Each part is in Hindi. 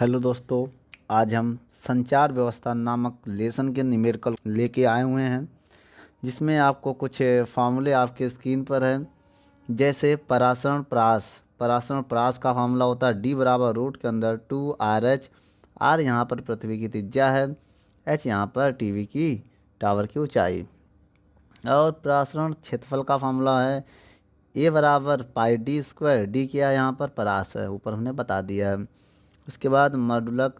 हेलो दोस्तों, आज हम संचार व्यवस्था नामक लेसन के न्यूमेरिकल लेके आए हुए हैं, जिसमें आपको कुछ फार्मूले आपके स्क्रीन पर हैं। जैसे परासरण प्रास का फार्मूला होता है डी बराबर रूट के अंदर 2RH। आर यहाँ पर पृथ्वी की त्रिज्या है, एच यहाँ पर टीवी की टावर की ऊंचाई। और परासरण क्षेत्रफल का फार्मूला है ए बराबर पाई डी स्क्वायर। डी क्या है, यहाँ पर परास है, ऊपर हमने बता दिया है। उसके बाद मॉडुलक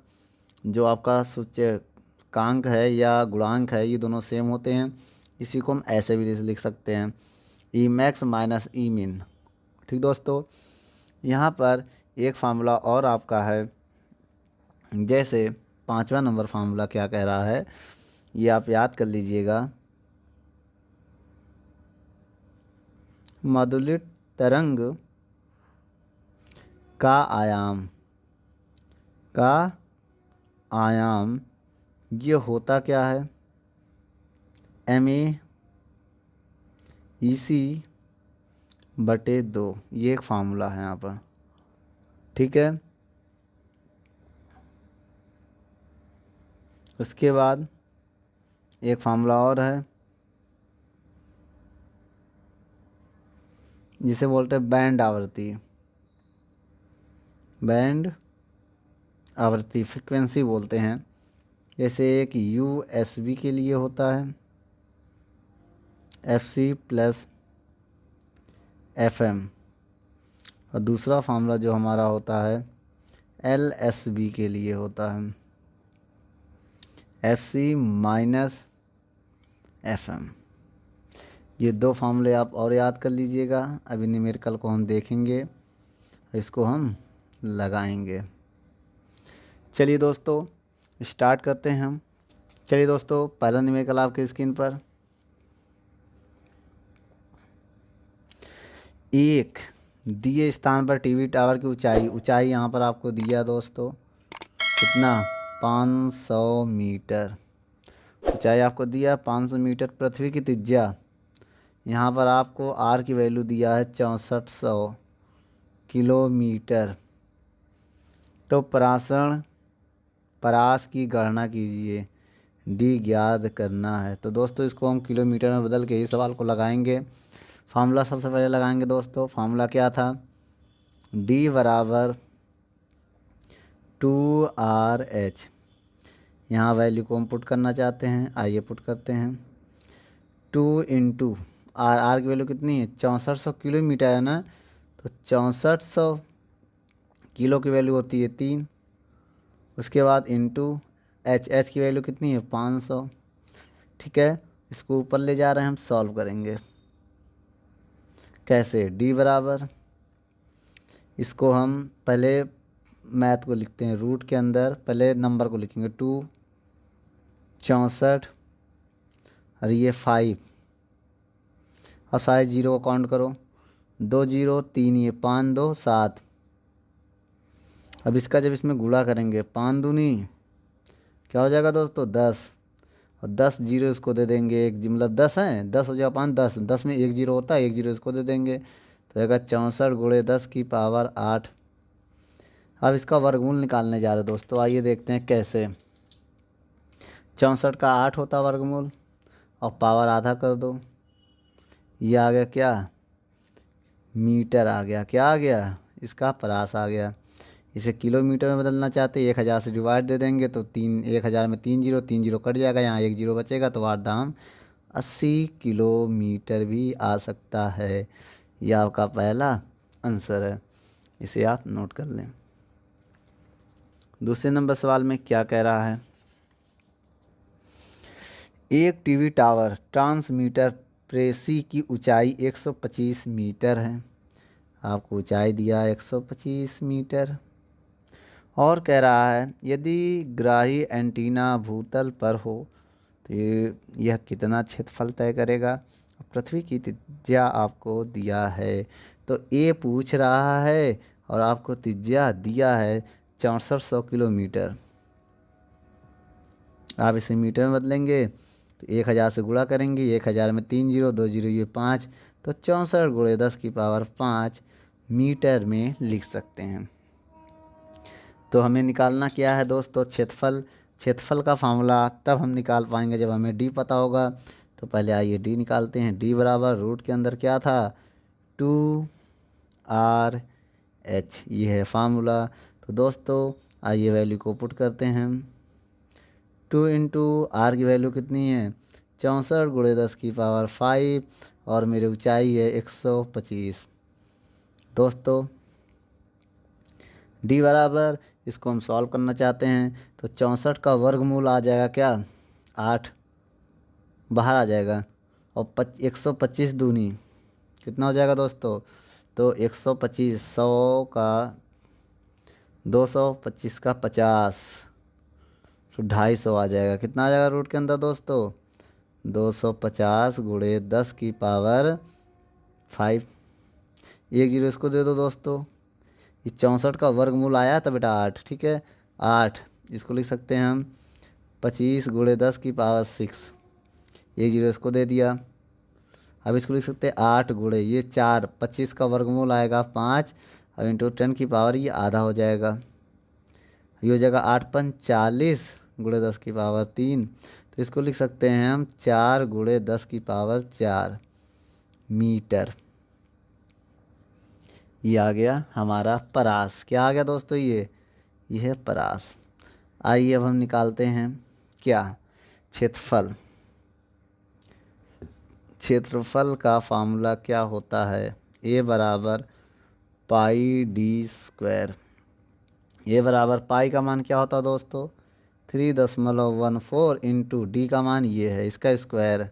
जो आपका सूचकांक है या गुणांक है, ये दोनों सेम होते हैं। इसी को हम ऐसे भी लिख सकते हैं, ई मैक्स माइनस ई मिन। ठीक दोस्तों, यहाँ पर एक फार्मूला और आपका है। जैसे 5वां नंबर फार्मूला क्या कह रहा है, ये आप याद कर लीजिएगा। मॉड्यूलेट तरंग का आयाम ये होता क्या है, MAEC/2। ये एक फार्मूला है यहाँ पर। ठीक है, उसके बाद एक फार्मूला और है, जिसे बोलते हैं बैंड आवृत्ति फ्रिक्वेंसी बोलते हैं। जैसे एक USB के लिए होता है FC+FM, और दूसरा फार्मूला जो हमारा होता है LSB के लिए होता है FC-FM। ये दो फार्मूले आप और याद कर लीजिएगा। अभी न्यूमेरिकल को हम देखेंगे, इसको हम लगाएंगे। चलिए दोस्तों, स्टार्ट करते हैं हम। चलिए दोस्तों, पहला न्यूमेरिकल आपके स्क्रीन पर। एक दिए स्थान पर टीवी टावर की ऊंचाई यहाँ पर आपको दिया दोस्तों, कितना, 500 मीटर ऊंचाई आपको दिया, 500 मीटर। पृथ्वी की त्रिज्या यहाँ पर आपको आर की वैल्यू दिया है 6400 किलोमीटर। तो परास की गणना कीजिए, डी ज्ञात करना है। तो दोस्तों, इसको हम किलोमीटर में बदल के ही सवाल को लगाएंगे। फार्मूला सबसे पहले लगाएंगे दोस्तों। फार्मूला क्या था, डी बराबर 2RH। यहाँ वैल्यू को हम पुट करना चाहते हैं, आइए पुट करते हैं। 2 इंटू आर की वैल्यू कितनी है, 6400 किलोमीटर है ना, तो 6400 किलो की वैल्यू होती है 3। उसके बाद इंटू एच की वैल्यू कितनी है, 500। ठीक है, इसको ऊपर ले जा रहे हैं, हम सॉल्व करेंगे। कैसे, डी बराबर, इसको हम पहले मैथ को लिखते हैं, रूट के अंदर पहले नंबर को लिखेंगे 2, 64 और ये 5। अब सारे जीरो को काउंट करो, 2 0 3, ये 5 2 7। अब इसका जब इसमें गुणा करेंगे, 5 दूनी क्या हो जाएगा दोस्तों, 10, और 10 जीरो इसको दे देंगे, एक मतलब 10 है, 10 हो जाएगा 5, 10 10 में एक जीरो होता है, एक जीरो इसको दे देंगे, तो जाएगा 64 गुणे 10 की पावर 8। अब इसका वर्गमूल निकालने जा रहे हैं दोस्तों, आइए देखते हैं कैसे। 64 का 8 होता वर्गमूल, और पावर आधा कर दो, ये आ गया क्या, मीटर आ गया। क्या आ गया, इसका परास आ गया। इसे किलोमीटर में बदलना चाहते हैं, 1000 से डिवाइड दे देंगे तो 1000 में 3 जीरो कट जाएगा, यहाँ एक जीरो बचेगा, तो आठ दाम 80 किलोमीटर भी आ सकता है। यह आपका पहला आंसर है, इसे आप नोट कर लें। दूसरे नंबर सवाल में क्या कह रहा है, एक टीवी टावर ट्रांसमीटर प्रेसी की ऊंचाई 125 मीटर है। आपको ऊंचाई दिया 125 मीटर, और कह रहा है यदि ग्राही एंटीना भूतल पर हो तो यह कितना क्षेत्रफल तय करेगा। पृथ्वी की त्रिज्या आपको दिया है, तो ए पूछ रहा है और आपको त्रिज्या दिया है 6400 किलोमीटर। आप इसे मीटर में बदलेंगे तो 1000 से गुणा करेंगे, 1000 में 3 जीरो 2 जीरो ये 5, तो 64 गुणे 10 की पावर 5 मीटर में लिख सकते हैं। तो हमें निकालना क्या है दोस्तों, क्षेत्रफल। क्षेत्रफल का फार्मूला तब हम निकाल पाएंगे जब हमें डी पता होगा। तो पहले आइए डी निकालते हैं। डी बराबर रूट के अंदर क्या था, 2RH, ये है फार्मूला। तो दोस्तों आइए वैल्यू को पुट करते हैं। 2 × R की वैल्यू कितनी है, 64 × 10⁵ और मेरी ऊंचाई है 125। दोस्तों डी बराबर, इसको हम सॉल्व करना चाहते हैं तो 64 का वर्गमूल आ जाएगा क्या, 8 बाहर आ जाएगा, और 125 दूनी कितना हो जाएगा दोस्तों, तो 125, 100 का 225 का 50, तो 250 आ जाएगा। कितना आ जाएगा रूट के अंदर दोस्तों, 250 × 10⁵ 1 जीरो इसको दे दो दोस्तों। ये 64 का वर्गमूल आया था बेटा 8, ठीक है 8, इसको लिख सकते हैं हम 25 × 10⁶, 1 जीरो इसको दे दिया। अब इसको लिख सकते हैं 8 × ये 4, 25 का वर्गमूल आएगा 5, अब इंटू 10⁻, ये आधा हो जाएगा, ये हो जाएगा 8 × 5 = 40 × 10⁻3। तो इसको लिख सकते हैं हम 4 × 10⁻4 मीटर। ये आ गया हमारा परास। क्या आ गया दोस्तों, ये है परास। आइए अब हम निकालते हैं क्या, क्षेत्रफल। क्षेत्रफल का फार्मूला क्या होता है, A बराबर πd²। A बराबर पाई का मान क्या होता है दोस्तों, 3.14 इंटू डी का मान ये है, इसका स्क्वायर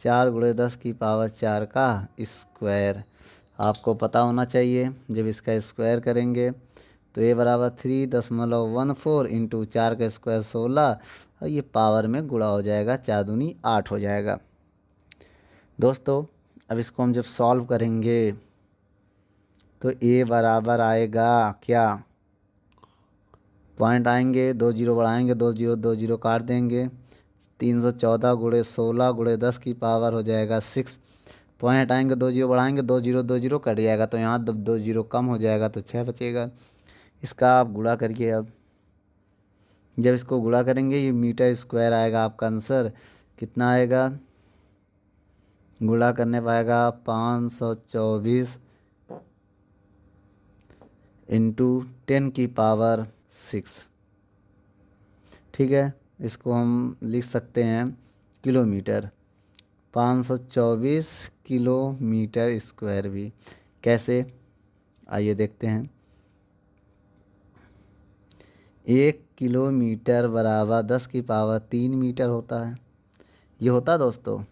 4 × 10⁻4 का स्क्वायर। आपको पता होना चाहिए जब इसका स्क्वायर करेंगे तो A बराबर 3.14 इंटू 4 का स्क्वायर 16, और ये पावर में गुणा हो जाएगा, 4 दूनी 8 हो जाएगा। दोस्तों अब इसको हम जब सॉल्व करेंगे तो A बराबर आएगा क्या, पॉइंट आएंगे, 2 जीरो बढ़ाएंगे, 2 जीरो काट देंगे, 314 × 16 × 10⁻, हो जाएगा 6, पॉइंट आएंगे, 2 जीरो बढ़ाएंगे, 2 जीरो कट जाएगा, तो यहाँ 2 जीरो कम हो जाएगा तो 6 बचेगा। इसका आप गुणा करिए। अब जब इसको गुणा करेंगे ये मीटर स्क्वायर आएगा, आपका आंसर कितना आएगा, गुणा करने पाएगा 524 इंटू 10⁻6, ठीक है। इसको हम लिख सकते हैं किलोमीटर, 524 किलोमीटर स्क्वायर भी। कैसे, आइए देखते हैं। 1 किलोमीटर बराबर 10⁻3 मीटर होता है, ये होता है दोस्तों।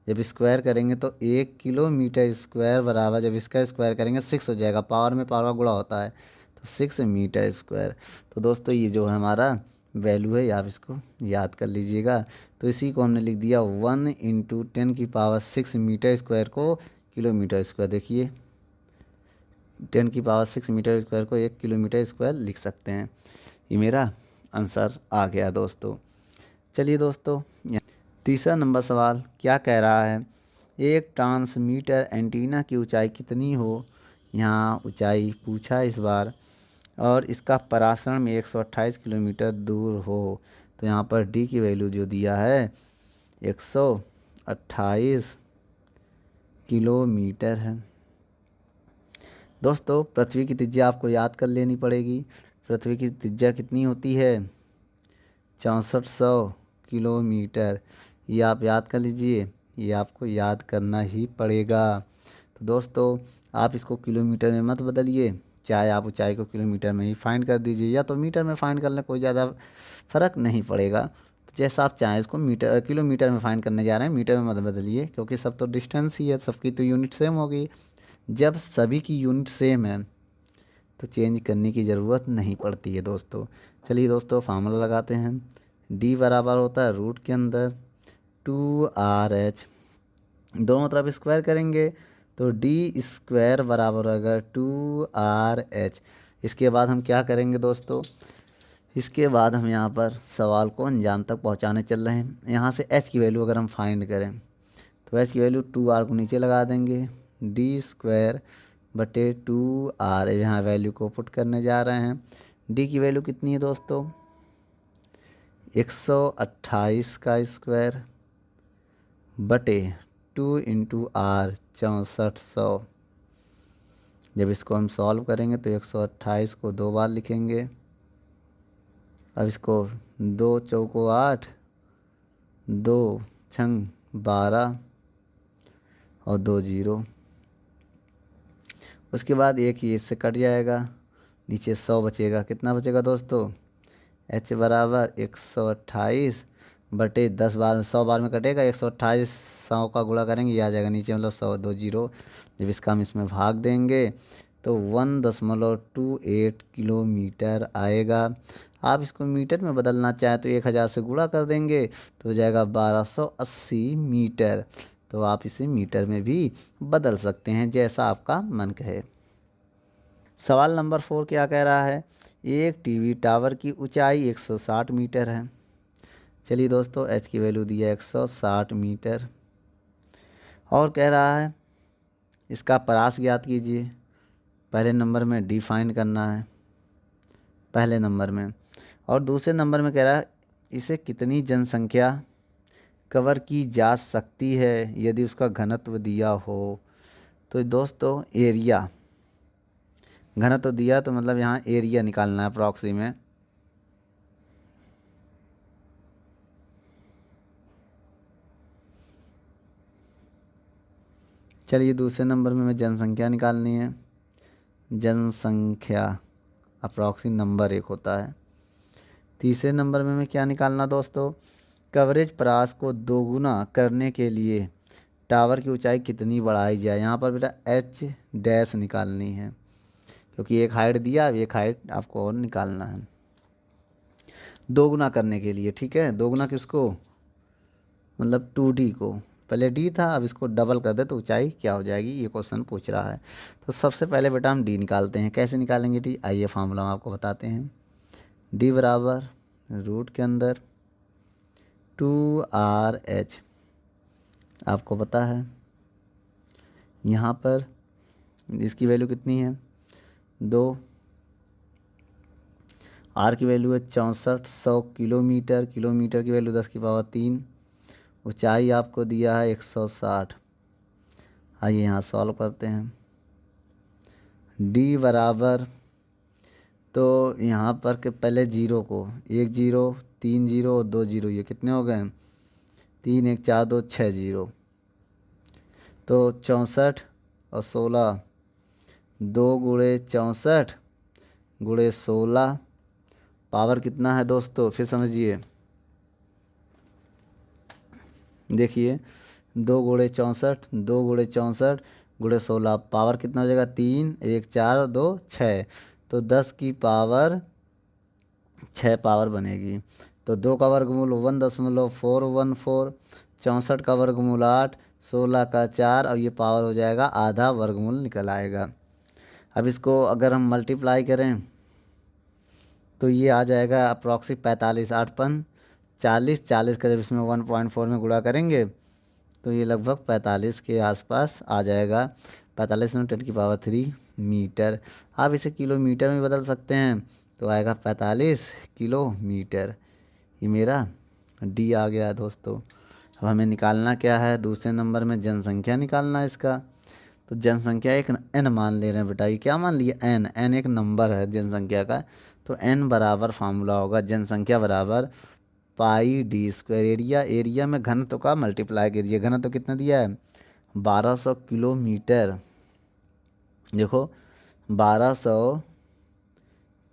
जब स्क्वायर करेंगे तो 1 किलोमीटर स्क्वायर बराबर, जब इसका स्क्वायर करेंगे 6 हो जाएगा, पावर में पावर का गुणा होता है, तो 6 मीटर स्क्वायर। तो दोस्तों ये जो है हमारा वैल्यू है, आप इसको याद कर लीजिएगा। तो इसी को हमने लिख दिया 1 × 10⁻6 मीटर स्क्वायर को किलोमीटर स्क्वायर। देखिए 10⁻6 मीटर स्क्वायर को 1 किलोमीटर स्क्वायर लिख सकते हैं। ये मेरा आंसर आ गया दोस्तों। चलिए दोस्तों तीसरा नंबर सवाल क्या कह रहा है, एक ट्रांसमीटर एंटीना की ऊंचाई कितनी हो, यहाँ ऊंचाई पूछा इस बार, और इसका परासरण में 128 किलोमीटर दूर हो। तो यहाँ पर डी की वैल्यू जो दिया है 128 किलोमीटर है। दोस्तों पृथ्वी की त्रिज्या आपको याद कर लेनी पड़ेगी। पृथ्वी की त्रिज्या कितनी होती है, 6400 किलोमीटर। ये आप याद कर लीजिए, ये आपको याद करना ही पड़ेगा। तो दोस्तों आप इसको किलोमीटर में मत बदलिए, चाहे आप ऊंचाई को किलोमीटर में ही फाइंड कर दीजिए, या तो मीटर में फाइंड करने कोई ज़्यादा फ़र्क नहीं पड़ेगा। तो जैसा आप चाहें इसको किलोमीटर में फाइंड करने जा रहे हैं, मीटर में मत बदलिए, क्योंकि सब तो डिस्टेंस ही है, सबकी तो यूनिट सेम होगी। जब सभी की यूनिट सेम है तो चेंज करने की ज़रूरत नहीं पड़ती है दोस्तों। चलिए दोस्तों फार्मूला लगाते हैं। डी बराबर होता है रूट के अंदर 2RH, दोनों तरफ स्क्वायर करेंगे तो डी स्क्वायर बराबर होगा 2RH। इसके बाद हम क्या करेंगे दोस्तों, इसके बाद हम यहाँ पर सवाल को अंजाम तक पहुँचाने चल रहे हैं। यहाँ से h की वैल्यू अगर हम फाइंड करें तो h की वैल्यू 2R को नीचे लगा देंगे, डी स्क्वायर बटे 2R, यहाँ वैल्यू को पुट करने जा रहे हैं। डी की वैल्यू कितनी है दोस्तों, 128 का स्क्वायर बटे 2 इंटू आर 6400। जब इसको हम सॉल्व करेंगे तो 128 को 2 बार लिखेंगे। अब इसको 2 चौको 8, 2 छंग 12 और 2 जीरो। उसके बाद एक ये इससे कट जाएगा, नीचे 100 बचेगा। कितना बचेगा दोस्तों, एच बराबर 128 बटे 10 बार, 100 बार में कटेगा 128, 100 का गुणा करेंगे ये आ जाएगा नीचे, मतलब 100, 2 जीरो। जब इसका हम इसमें भाग देंगे तो 1.28 किलोमीटर आएगा। आप इसको मीटर में बदलना चाहें तो 1000 से गुणा कर देंगे तो हो जाएगा 1280 मीटर। तो आप इसे मीटर में भी बदल सकते हैं जैसा आपका मन कहे। सवाल नंबर 4 क्या कह रहा है, एक टीवी टावर की ऊंचाई 160 मीटर है। चलिए दोस्तों, एच की वैल्यू दी है 160 मीटर और कह रहा है इसका परास ज्ञात कीजिए। पहले नंबर में डी फाइंड करना है पहले नंबर में, और दूसरे नंबर में कह रहा है इसे कितनी जनसंख्या कवर की जा सकती है यदि उसका घनत्व दिया हो। तो दोस्तों एरिया, घनत्व दिया तो मतलब यहाँ एरिया निकालना है अप्रॉक्सी में। चलिए दूसरे नंबर में जनसंख्या निकालनी है। जनसंख्या अप्रॉक्सी नंबर 1 होता है। तीसरे नंबर में क्या निकालना दोस्तों, कवरेज परास को दोगुना करने के लिए टावर की ऊंचाई कितनी बढ़ाई जाए। यहाँ पर बेटा एच डैश निकालनी है क्योंकि एक हाइट दिया, अब एक हाइट आपको और निकालना है दोगुना करने के लिए। ठीक है, दोगुना किसको, मतलब 2D को, पहले डी था अब इसको डबल कर दे तो ऊंचाई क्या हो जाएगी, ये क्वेश्चन पूछ रहा है। तो सबसे पहले बेटा हम डी निकालते हैं। कैसे निकालेंगे डी, आइए फार्मूला हम आपको बताते हैं। डी बराबर रूट के अंदर 2RH, आपको पता है यहाँ पर इसकी वैल्यू कितनी है 2, आर की वैल्यू है 6400 किलोमीटर, किलोमीटर की वैल्यू 10 की पावर 3, ऊंचाई आपको दिया है 160। आइए यहाँ सॉल्व करते हैं। डी बराबर, तो यहाँ पर के पहले जीरो को, 1 जीरो 3 जीरो और 2 जीरो, ये कितने हो गए 3 1 4 2 6 जीरो। तो 64 और 16, 2 गुणे 64 गुणे 16, पावर कितना है दोस्तों, फिर समझिए, देखिए 2 गुणे 64, 2 गुणे 64 गुणे 16, पावर कितना हो जाएगा 3 1 4 और 2 6, तो 10 की पावर 6 पावर बनेगी। तो 2 का वर्गमूल 1.414, 64 का वर्गमूल 8, 16 का 4 और ये पावर हो जाएगा आधा वर्गमूल निकल आएगा। अब इसको अगर हम मल्टीप्लाई करें तो ये आ जाएगा अप्रॉक्सी 45, 8 पन 40, 40 का जब इसमें 1.4 में गुणा करेंगे तो ये लगभग 45 के आसपास आ जाएगा। 45 में 10 की पावर 3 मीटर। आप इसे किलोमीटर में बदल सकते हैं तो आएगा 45 किलोमीटर। ये मेरा डी आ गया दोस्तों। अब हमें निकालना क्या है, दूसरे नंबर में जनसंख्या निकालना है इसका। तो जनसंख्या एक एन मान ले रहे हैं बेटा, ये क्या मान लिए एन, एन एक नंबर है जनसंख्या का। तो एन बराबर फार्मूला होगा जनसंख्या बराबर पाई डी स्क्वायर एरिया, एरिया में घनत्व का मल्टीप्लाई कीजिए। घनत्व कितना दिया है 1200 किलोमीटर। देखो 1200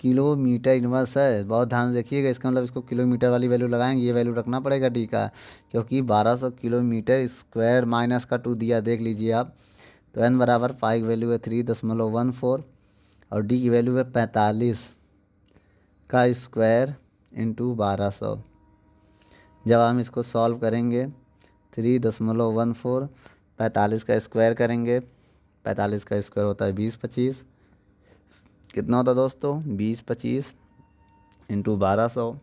किलोमीटर इनवर्स है, बहुत ध्यान से देखिएगा, इसका मतलब इसको किलोमीटर वाली वैल्यू लगाएंगे, ये वैल्यू रखना पड़ेगा डी का, क्योंकि 1200 किलोमीटर स्क्वायर माइनस का 2 दिया, देख लीजिए आप। तो एन बराबर पाई की वैल्यू है 3.14 और डी की वैल्यू है 45 का स्क्वायर इंटू 1200। जब हम इसको सॉल्व करेंगे 3.14, 45 का स्क्वायर करेंगे, 45 का स्क्वायर होता है 20 25, कितना होता है दोस्तों 20 25 इंटू 1200।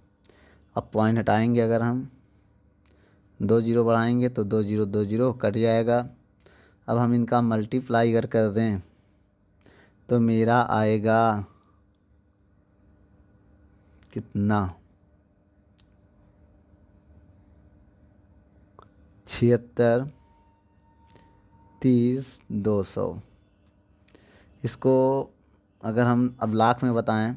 अब पॉइंट हटाएंगे, अगर हम 2 जीरो बढ़ाएंगे तो 2 जीरो कट जाएगा। अब हम इनका मल्टीप्लाई कर दें तो मेरा आएगा कितना 76 30 200। इसको अगर हम अब लाख में बताएं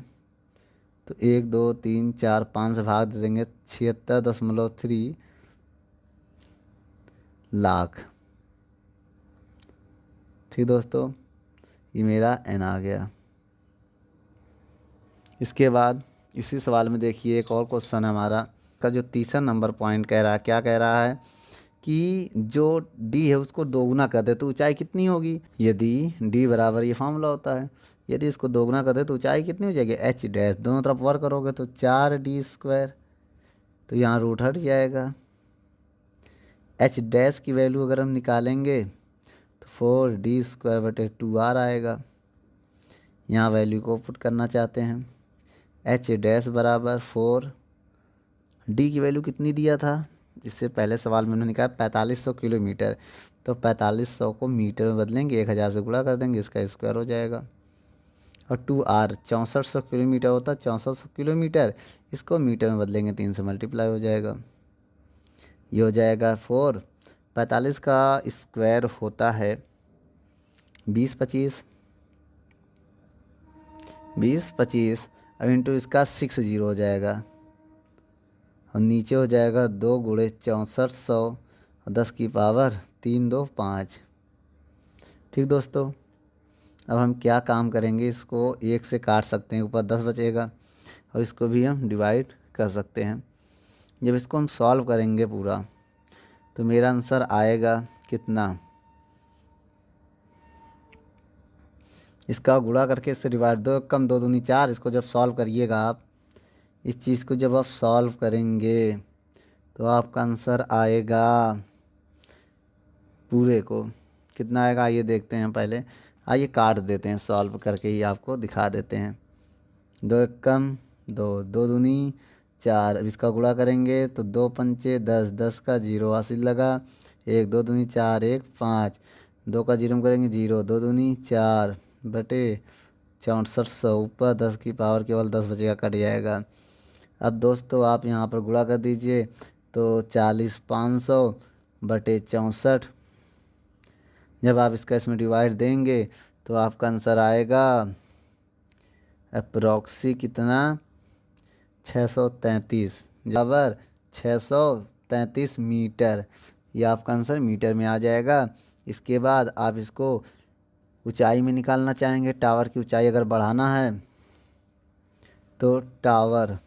तो 1 2 3 4 5 से भाग दे देंगे 76.3 लाख। ठीक दोस्तों, ये मेरा n आ गया। इसके बाद इसी सवाल में देखिए एक और क्वेश्चन है हमारा का जो तीसरा नंबर पॉइंट कह रहा है, क्या कह रहा है कि जो d है उसको दोगुना कर दे तो ऊंचाई कितनी होगी। यदि d बराबर, ये फार्मूला होता है, यदि इसको दोगुना कर दे तो ऊंचाई कितनी हो जाएगी h डैश। दोनों तरफ वर्क करोगे तो 4d², तो यहाँ रूट हट जाएगा। h डैश की वैल्यू अगर हम निकालेंगे तो 4d²/2r आएगा। यहाँ वैल्यू को पुट करना चाहते हैं। h डैश बराबर 4, d की वैल्यू कितनी दिया था इससे पहले सवाल में उन्होंने कहा 4500 किलोमीटर, तो 4500 को मीटर में बदलेंगे, 1000 से गुणा कर देंगे, इसका स्क्वायर हो जाएगा। और 2r 6400 किलोमीटर होता है, 6400 किलोमीटर, इसको मीटर में बदलेंगे, 3 से मल्टीप्लाई हो जाएगा। ये हो जाएगा 4। 45 का स्क्वायर होता है 20 25, 20 25, अब इंटू इसका 6 जीरो हो जाएगा और नीचे हो जाएगा 2 गुणे 6400 और 10 की पावर 3 2 5। ठीक दोस्तों, अब हम क्या काम करेंगे, इसको 1 से काट सकते हैं, ऊपर 10 बचेगा और इसको भी हम डिवाइड कर सकते हैं। जब इसको हम सॉल्व करेंगे पूरा तो मेरा आंसर आएगा कितना, इसका गुणा करके इससे डिवाइड, 2 कम 2 दूनी 4। इसको जब सॉल्व करिएगा आप, इस चीज़ को जब आप सॉल्व करेंगे तो आपका आंसर आएगा पूरे को कितना आएगा, आइए देखते हैं। पहले आइए काट देते हैं, सॉल्व करके ही आपको दिखा देते हैं। 2 1 कम 2, 2 दूनी 4, अब इसका गुणा करेंगे तो 2 पंचे 10, 10 का जीरो हासिल लगा, 1 2 दूनी 4 1 5, 2 का जीरो में करेंगे जीरो, 2 दूनी 4 बटे 6400, ऊपर 10 की पावर केवल 10 बचेगा, कट जाएगा। अब दोस्तों आप यहाँ पर गुणा कर दीजिए तो 40 500 बटे 64, जब आप इसका इसमें डिवाइड देंगे तो आपका आंसर आएगा अप्रोक्सी कितना 633 बराबर 633 मीटर। ये आपका आंसर मीटर में आ जाएगा। इसके बाद आप इसको ऊंचाई में निकालना चाहेंगे, टावर की ऊंचाई अगर बढ़ाना है तो टावर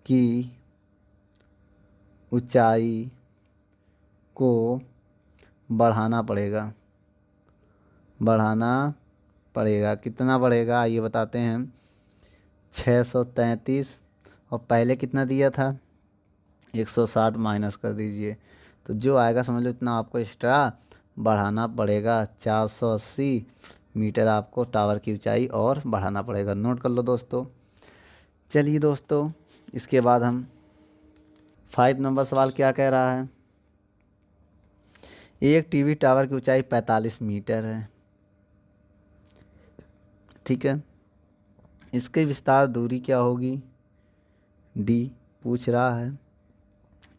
की ऊंचाई को बढ़ाना पड़ेगा। कितना बढ़ेगा आइए बताते हैं। 633 और पहले कितना दिया था 160, माइनस कर दीजिए तो जो आएगा समझ लो इतना आपको एक्स्ट्रा बढ़ाना पड़ेगा। 480 मीटर आपको टावर की ऊंचाई और बढ़ाना पड़ेगा। नोट कर लो दोस्तों। चलिए दोस्तों, इसके बाद हम 5 नंबर सवाल क्या कह रहा है। एक टीवी टावर की ऊंचाई 45 मीटर है, ठीक है। इसके विस्तार दूरी क्या होगी, डी पूछ रहा है।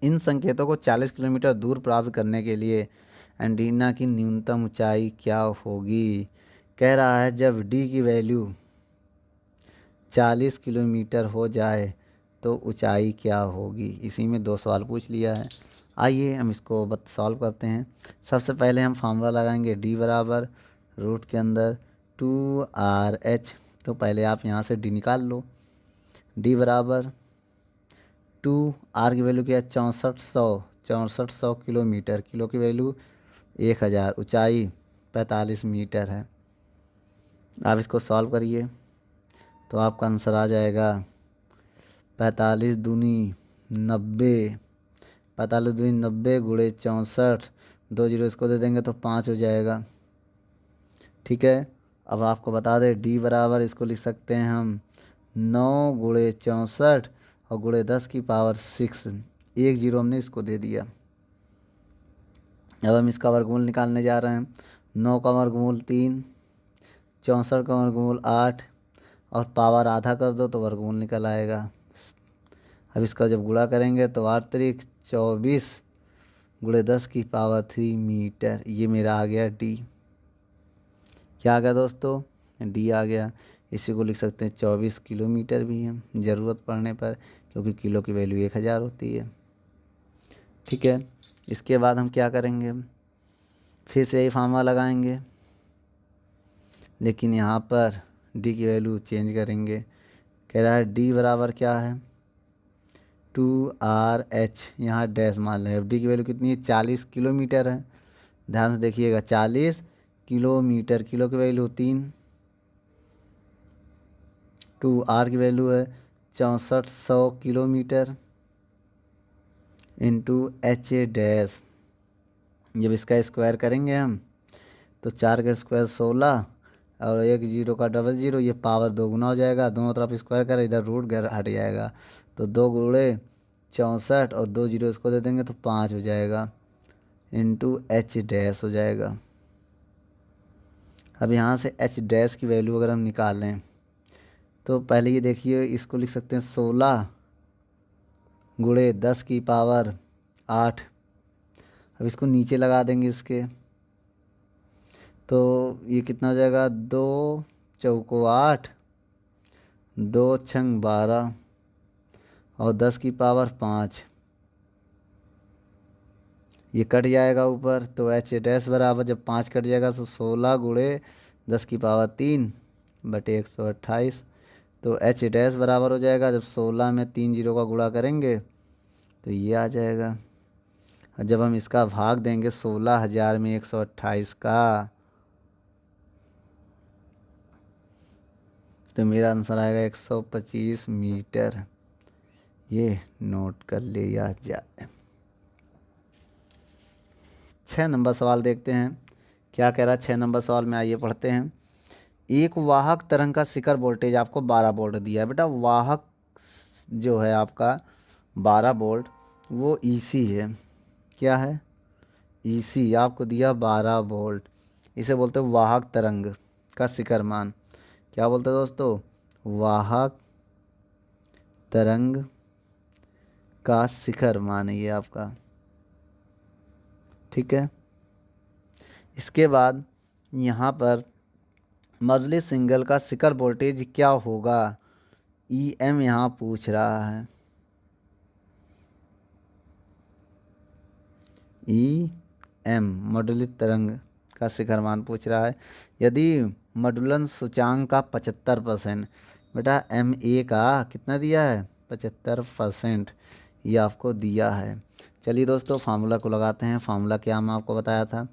इन संकेतों को 40 किलोमीटर दूर प्राप्त करने के लिए एंटीना की न्यूनतम ऊंचाई क्या होगी। कह रहा है जब डी की वैल्यू 40 किलोमीटर हो जाए तो ऊंचाई क्या होगी। इसी में 2 सवाल पूछ लिया है। आइए हम इसको सॉल्व करते हैं। सबसे पहले हम फार्मूला लगाएंगे, डी बराबर रूट के अंदर 2RH। तो पहले आप यहाँ से डी निकाल लो। डी बराबर 2R की वैल्यू क्या है 6400 किलोमीटर, किलो की वैल्यू 1000, ऊंचाई 45 मीटर है। आप इसको सॉल्व करिए तो आपका आंसर आ जाएगा 45 दूनी 90, 45 दूनी 90 गुणे 64, 2 जीरो इसको दे देंगे तो 5 हो जाएगा, ठीक है। अब आपको बता दें डी बराबर इसको लिख सकते हैं हम 9 गुणे 64 और गुणे 10 की पावर 6, 1 जीरो हमने इसको दे दिया। अब हम इसका वर्गमूल निकालने जा रहे हैं। 9 का वर्गमूल 3, 64 का वर्गमूल 8, और पावर आधा कर दो तो वर्गमूल निकल आएगा। अब इसका जब गुणा करेंगे तो 8 त्रिक 24 गुणे 10⁻³ मीटर, ये मेरा आ गया डी। क्या आ गया दोस्तों? डी आ गया। इसी को लिख सकते हैं 24 किलोमीटर भी है ज़रूरत पड़ने पर, क्योंकि किलो की वैल्यू 1000 होती है। ठीक है, इसके बाद हम क्या करेंगे, फिर से यही फार्मूला लगाएंगे, लेकिन यहाँ पर डी की वैल्यू चेंज करेंगे। कह रहा है डी बराबर क्या है, 2RH, यहाँ डैश मान लें। एफ डी की वैल्यू कितनी है, 40 किलोमीटर है। ध्यान से देखिएगा, 40 किलोमीटर, किलो की वैल्यू 3, 2R की वैल्यू है 6400 किलोमीटर इंटू एच डैश। जब इसका स्क्वायर करेंगे हम तो 4 का स्क्वायर 16 और 1 0 का डबल 0, ये पावर 2 गुना हो जाएगा। दोनों तरफ स्क्वायर करें, इधर रूट घर हट जाएगा, तो 2 गुणे 64 और 2 जीरो इसको दे देंगे तो 5 हो जाएगा, इंटू एच डैश हो जाएगा। अब यहाँ से एच डैश की वैल्यू अगर हम निकालें तो पहले ये देखिए, इसको लिख सकते हैं 16 गुणे 10⁻8। अब इसको नीचे लगा देंगे इसके, तो ये कितना हो जाएगा, 2 चौको 8, 2 छंग 12 और 10⁻5। ये कट जाएगा ऊपर, तो एच डैश बराबर, जब 5 कट जाएगा तो 16 गुणे 10⁻3 बटे 128। तो एच डैश बराबर हो जाएगा, जब 16 में 3 जीरो का गुणा करेंगे तो ये आ जाएगा। और जब हम इसका भाग देंगे 16,000 में 128 का, तो मेरा आंसर आएगा 125 मीटर। ये नोट कर लिया जाए। 6 नंबर सवाल देखते हैं क्या कह रहा है। 6 नंबर सवाल में आइए पढ़ते हैं। एक वाहक तरंग का शिखर वोल्टेज आपको 12 वोल्ट दिया है। बेटा वाहक जो है आपका 12 वोल्ट, वो ईसी है। क्या है? ईसी आपको दिया 12 वोल्ट। इसे बोलते हैं वाहक तरंग का शिखर मान। क्या बोलते हैं दोस्तों? वाहक तरंग का शिखर मान है ये आपका। ठीक है, इसके बाद यहाँ पर मजली सिंगल का शिखर वोल्टेज क्या होगा, ई एम यहाँ पूछ रहा है। ई एम मॉड्यूलित तरंग का शिखर मान पूछ रहा है। यदि मॉड्यूलन सूचांक का 75%, बेटा एम ए का कितना दिया है, 75%, ये आपको दिया है। चलिए दोस्तों फार्मूला को लगाते हैं। फार्मूला क्या मैं आपको बताया था,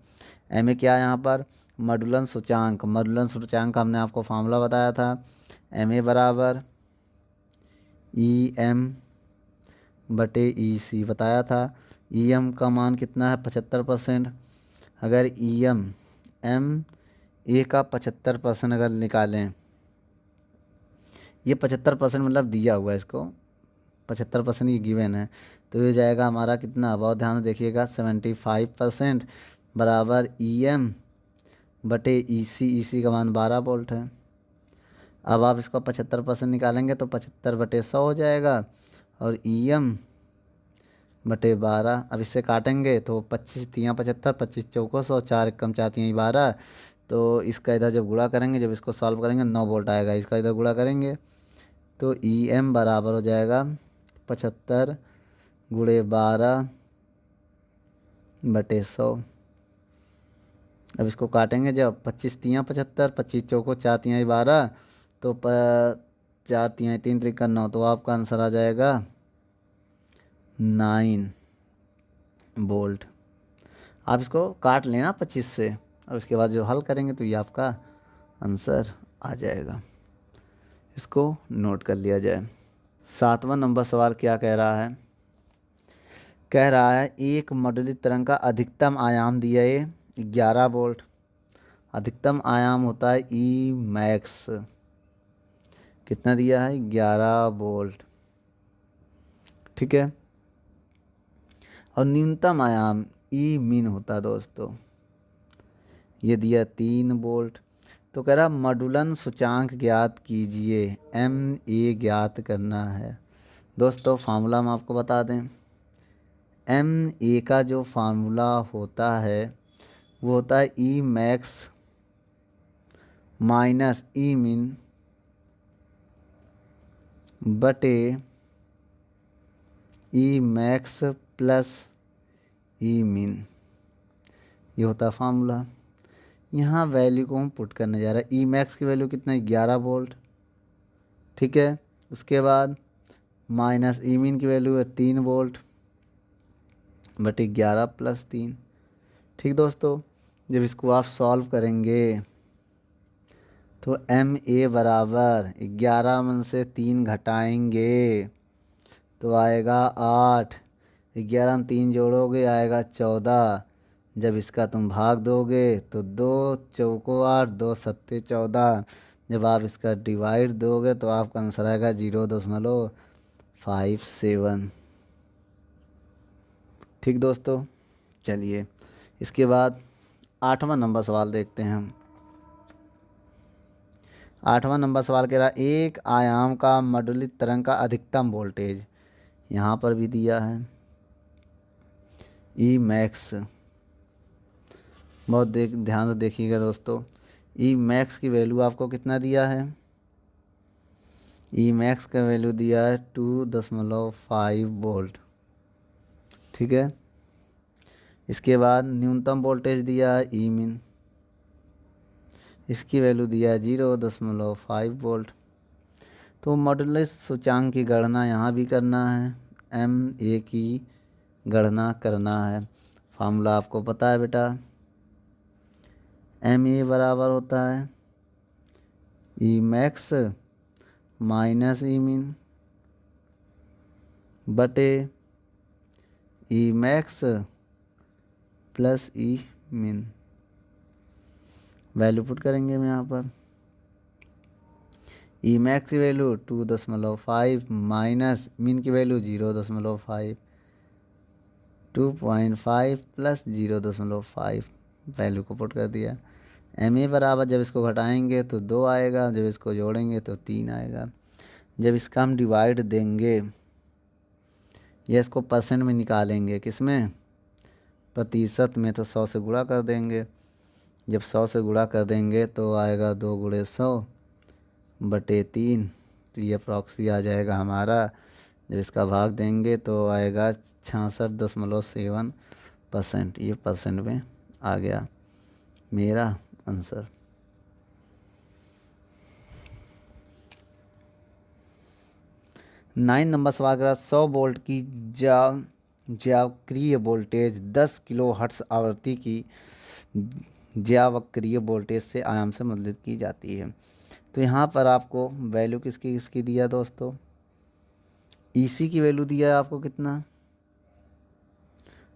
एम ए क्या है यहाँ पर, मॉड्यूलन सूचांक। मॉड्यूलन सूचांक का हमने आपको फार्मूला बताया था, एम ए बराबर ई एम बटे ई सी बताया था। ई एम का मान कितना है, 75%। अगर ई एम एम ए का 75% अगर निकालें, ये 75% मतलब दिया हुआ है, इसको 75% ये गिवन है, तो ये जाएगा हमारा कितना, बहुत ध्यान से देखिएगा, 75% बराबर ई एम बटे ई सी। ई सी का मान 12 वोल्ट है। अब आप इसको 75% निकालेंगे तो 75/100 हो जाएगा, और ई एम बटे 12। अब इससे काटेंगे तो 25 तियाँ 75, 25 चौको 100, 4 कम 4 तियाँ 12। तो इसका इधर जब गुणा करेंगे, जब इसको सॉल्व करेंगे 9 वोल्ट आएगा। इसका इधर गुणा करेंगे तो ई एम बराबर हो जाएगा 75 गुणे 12 बटे 100। अब इसको काटेंगे, जब 25 तियाँ 75, 25 चौको 4 तियाँ 12, तो 4 तियाँ 3 त्रिका 9, तो आपका आंसर आ जाएगा 9 वोल्ट। आप इसको काट लेना 25 से, और उसके बाद जो हल करेंगे तो ये आपका आंसर आ जाएगा। इसको नोट कर लिया जाए। 7वां नंबर सवाल क्या कह रहा है, कह रहा है एक मॉड्यूलित तरंग का अधिकतम आयाम दिया है 11 वोल्ट। अधिकतम आयाम होता है ई मैक्स, कितना दिया है, 11 वोल्ट। ठीक है, और न्यूनतम आयाम ई मिन होता है दोस्तों, ये दिया 3 वोल्ट। तो कह रहा मॉड्यूलन सूचांक ज्ञात कीजिए, एम ए ज्ञात करना है। दोस्तों फार्मूला हम आपको बता दें, एम ए का जो फार्मूला होता है वो होता है ई मैक्स माइनस ई मिन बटे ई मैक्स प्लस ई मिन, ये होता है फार्मूला। यहाँ वैल्यू को हम पुट करने जा रहे हैं। ई मैक्स की वैल्यू कितना है, 11 वोल्ट, ठीक है। उसके बाद माइनस ई मिन की वैल्यू है 3 वोल्ट बटे 11 प्लस 3, ठीक दोस्तों। जब इसको आप सॉल्व करेंगे तो एम ए बराबर 11 में से 3 घटाएंगे तो आएगा 8, 11 में 3 जोड़ोगे आएगा 14। जब इसका तुम भाग दोगे तो 2 चौको 8, 2 सत्ते 14। जब आप इसका डिवाइड दोगे तो आपका आंसर आएगा 0.57। ठीक दोस्तों, चलिए इसके बाद 8वां नंबर सवाल देखते हैं हम। 8वां नंबर सवाल कह रहा है एक आयाम का मॉड्यूलित तरंग का अधिकतम वोल्टेज, यहाँ पर भी दिया है ई मैक्स। बहुत ध्यान से देखिएगा दोस्तों, ई मैक्स की वैल्यू आपको कितना दिया है, ई मैक्स का वैल्यू दिया है 2.5 वोल्ट, ठीक है। इसके बाद न्यूनतम वोल्टेज दिया है ई मिन, इसकी वैल्यू दिया है 0.5 वोल्ट। तो मॉड्यूलस सूचांक की गणना यहाँ भी करना है, एम ए की गणना करना है। फार्मूला आपको पता है बेटा, एम ए बराबर होता है ई मैक्स माइनस ई मिन बटे ई मैक्स प्लस ई मिन। वैल्यू पुट करेंगे हम यहाँ पर, ई मैक्स की वैल्यू 2.5 माइनस मिन की वैल्यू 0.5, 2.5 प्लस 0.5 वैल्यू को पुट कर दिया। एम ए बराबर जब इसको घटाएंगे तो 2 आएगा, जब इसको जोड़ेंगे तो 3 आएगा। जब इसका हम डिवाइड देंगे या इसको परसेंट में निकालेंगे, किस में, प्रतिशत में, तो 100 से गुणा कर देंगे। जब 100 से गुणा कर देंगे तो आएगा 2 गुणे 100 बटे 3, तो ये प्रॉक्सी आ जाएगा हमारा। जब इसका भाग देंगे तो आएगा 66.7%, ये परसेंट में आ गया मेरा आंसर। नाइन नंबर सवाल करा 100 वोल्ट की ज्यावक्रिय वोल्टेज 10 किलो हर्ट्ज आवृत्ति की ज्यावक्रिय वोल्टेज से आयाम से मॉड्यूलित की जाती है। तो यहाँ पर आपको वैल्यू किसकी किसकी दिया दोस्तों, ईसी की वैल्यू दिया है आपको कितना,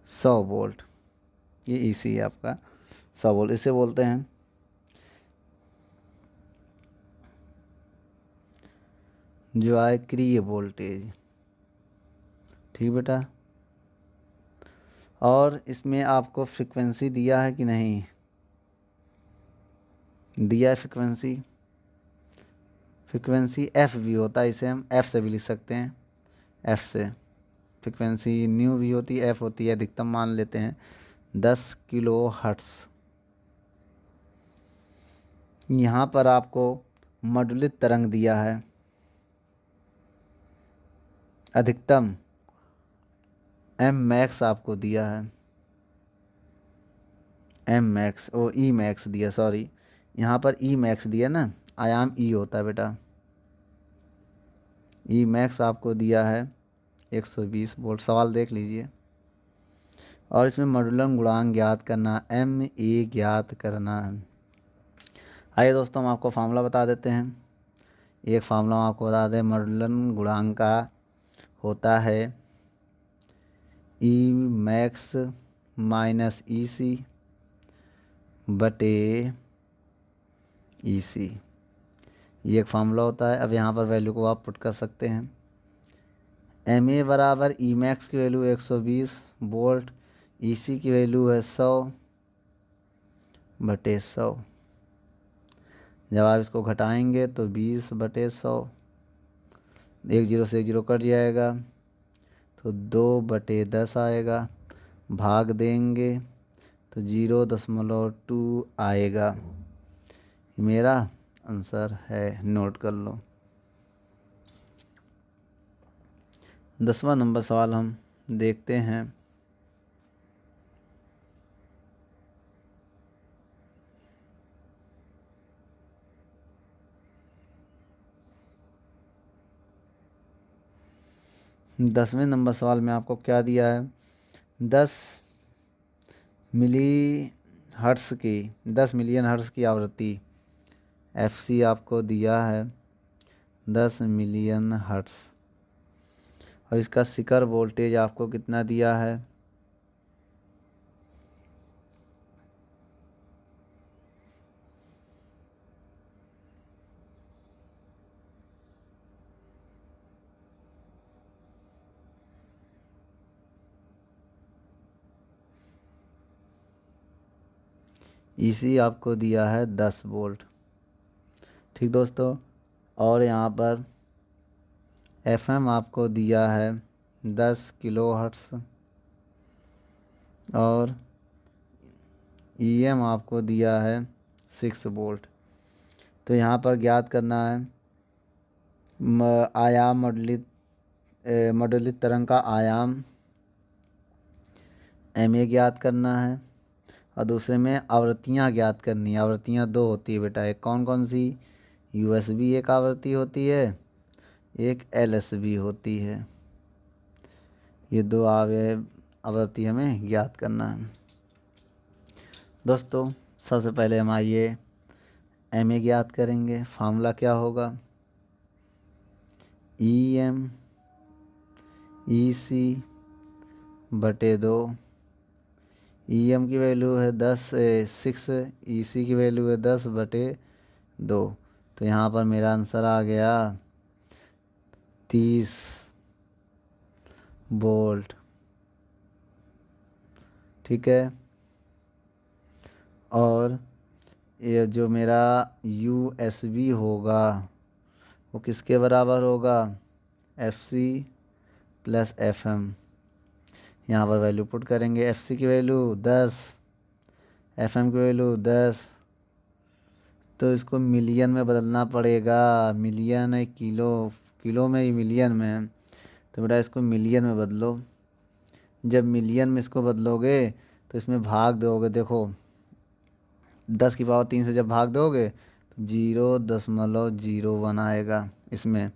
100 वोल्ट, ये ईसी है आपका 100 वोल्ट, इसे बोलते हैं ज्यावक्रिय वोल्टेज, ठीक बेटा। और इसमें आपको फ्रीक्वेंसी दिया है कि नहीं, दिया है फ्रीक्वेंसी एफ भी होता है, इसे हम एफ से भी लिख सकते हैं, एफ से फ्रीक्वेंसी न्यू भी होती है, एफ होती है, अधिकतम मान लेते हैं 10 किलो हर्ट्ज। यहाँ पर आपको मॉड्यूलित तरंग दिया है, अधिकतम एम मैक्स आपको दिया है, एम मैक्स ओ ई मैक्स दिया, सॉरी यहाँ पर ई मैक्स दिया ना, आयाम ई होता है बेटा, ई मैक्स आपको दिया है 120 वोल्ट। सवाल देख लीजिए। और इसमें मॉड्यूलन गुणांक ज्ञात करना, एम ए ज्ञात करना है। आइए दोस्तों हम आपको फार्मूला बता देते हैं। एक फार्मूला हम आपको बता दें, मॉड्यूलन गुणांक का होता है ई मैक्स माइनस ई सी बटे ई सी, ये एक फार्मूला होता है। अब यहाँ पर वैल्यू को आप पुट कर सकते हैं। एम ए बराबर ई मैक्स की वैल्यू 120 वोल्ट, ई सी की वैल्यू है 100 बटे 100। जब आप इसको घटाएंगे तो 20/100, 1 जीरो से 1 जीरो कट जाएगा तो 2/10 आएगा। भाग देंगे तो 0.2 आएगा। मेरा आंसर है, नोट कर लो। 10वां नंबर सवाल हम देखते हैं। दसवें नंबर सवाल में आपको क्या दिया है, 10 मिलियन हर्ट्ज़ की आवृत्ति FC आपको दिया है 10 मिलियन हर्ट्ज़, और इसका शिखर वोल्टेज आपको कितना दिया है, इसी आपको दिया है 10 वोल्ट। ठीक दोस्तों, और यहाँ पर FM आपको दिया है 10 किलो हर्ट्ज़ और EM आपको दिया है 6 वोल्ट। तो यहाँ पर ज्ञात करना है आयाम मॉड्यूलित तरंग का आयाम MA ज्ञात करना है, और दूसरे में आवृत्तियाँ ज्ञात करनी है। आवृत्तियाँ 2 होती है बेटा, एक कौन कौन सी, USB एक आवृत्ति होती है, एक LSB होती है। ये 2 आवृत्ति हमें ज्ञात करना है। दोस्तों सबसे पहले हम आइए MA ज्ञात करेंगे। फार्मूला क्या होगा, EM EC/2। EM की वैल्यू है 6, EC की वैल्यू है 10/2। तो यहाँ पर मेरा आंसर आ गया 30 वोल्ट। ठीक है, और ये जो मेरा USB होगा वो किसके बराबर होगा, FC + FM। यहाँ पर वैल्यू पुट करेंगे, FC की वैल्यू 10, FM की वैल्यू 10, तो इसको मिलियन में बदलना पड़ेगा। मिलियन है किलो, किलो में ही मिलियन में है, तो बेटा इसको मिलियन में बदलो। जब मिलियन में इसको बदलोगे तो इसमें भाग दोगे, देखो 10 की पावर 3 से जब भाग दोगे तो 0.01 आएगा इसमें।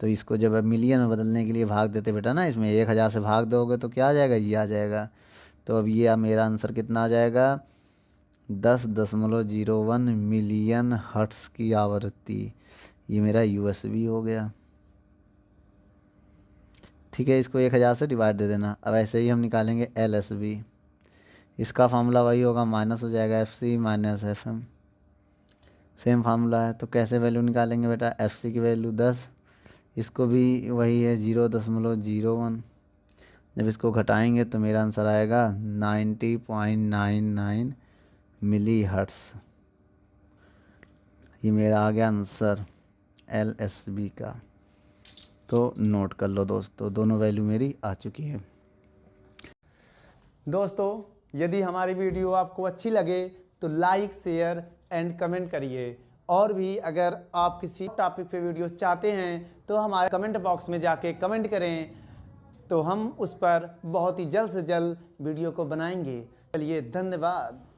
तो इसको जब मिलियन में बदलने के लिए भाग देते बेटा ना, इसमें 1000 से भाग दोगे तो क्या आ जाएगा, ये आ जाएगा। तो अब ये मेरा आंसर कितना आ जाएगा, 10.01 मिलियन हर्ट्ज़ की आवृत्ति। ये मेरा USB हो गया। ठीक है, इसको 1000 से डिवाइड दे देना। अब ऐसे ही हम निकालेंगे LSB। इसका फार्मूला वही होगा, माइनस हो जाएगा FC - FM। सेम फार्मूला है, तो कैसे वैल्यू निकालेंगे बेटा, FC की वैल्यू 10, इसको भी वही है 0.01। जब इसको घटाएंगे तो मेरा आंसर आएगा 90.99 मिली हर्ट्ज़। ये मेरा आ गया आंसर LSB का। तो नोट कर लो दोस्तों, दोनों वैल्यू मेरी आ चुकी है। दोस्तों यदि हमारी वीडियो आपको अच्छी लगे तो लाइक, शेयर एंड कमेंट करिए। और भी अगर आप किसी टॉपिक पे वीडियो चाहते हैं तो हमारे कमेंट बॉक्स में जाके कमेंट करें, तो हम उस पर बहुत ही जल्द से जल्द वीडियो को बनाएंगे। चलिए, धन्यवाद।